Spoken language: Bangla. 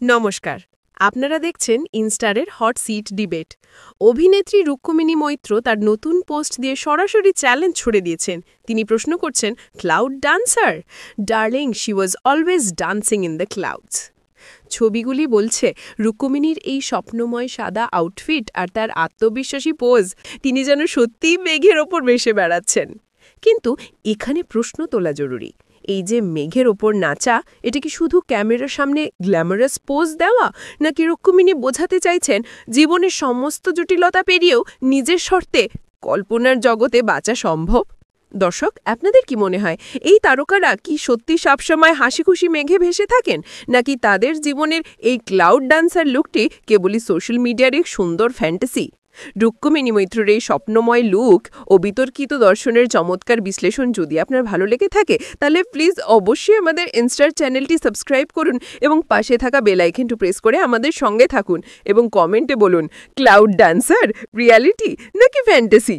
নমস্কার। আপনারা দেখছেন ইনস্টারের হট সিট ডিবেট। অভিনেত্রী রুক্মিণী মৈত্র তার নতুন পোস্ট দিয়ে সরাসরি চ্যালেঞ্জ ছুড়ে দিয়েছেন। তিনি প্রশ্ন করছেন, cloud dancer? Darling, she was always dancing in the clouds. ছবিগুলি বলছে রুক্মিণীর এই স্বপ্নময় সাদা আউটফিট আর তার আত্মবিশ্বাসী পোজ, তিনি যেন সত্যিই মেঘের ওপর ভেসে বেড়াচ্ছেন। কিন্তু এখানে প্রশ্ন তোলা জরুরি, এই যে মেঘের ওপর নাচা, এটা কি শুধু ক্যামেরার সামনে গ্ল্যামারাস পোজ দেওয়া, নাকি রুক্মিণী বোঝাতে চাইছেন জীবনের সমস্ত জটিলতা পেরিয়েও নিজের শর্তে কল্পনার জগতে বাঁচা সম্ভব? দর্শক, আপনাদের কি মনে হয়, এই তারকারা কি সত্যি সবসময় হাসি খুশি মেঘে ভেসে থাকেন, নাকি তাদের জীবনের এই ক্লাউড ডান্সার লুকটি কেবলই সোশ্যাল মিডিয়ার এক সুন্দর ফ্যান্টাসি? রুক্মিণী মৈত্রের এই স্বপ্নময় লুক ও বিতর্কিত দর্শনের চমৎকার বিশ্লেষণ যদি আপনার ভালো লেগে থাকে, তাহলে প্লিজ অবশ্যই আমাদের ইনস্টার চ্যানেলটি সাবস্ক্রাইব করুন এবং পাশে থাকা বেল আইকনটি প্রেস করে আমাদের সঙ্গে থাকুন এবং কমেন্টে বলুন, ক্লাউড ডান্সার রিয়ালিটি নাকি ফ্যান্টাসি?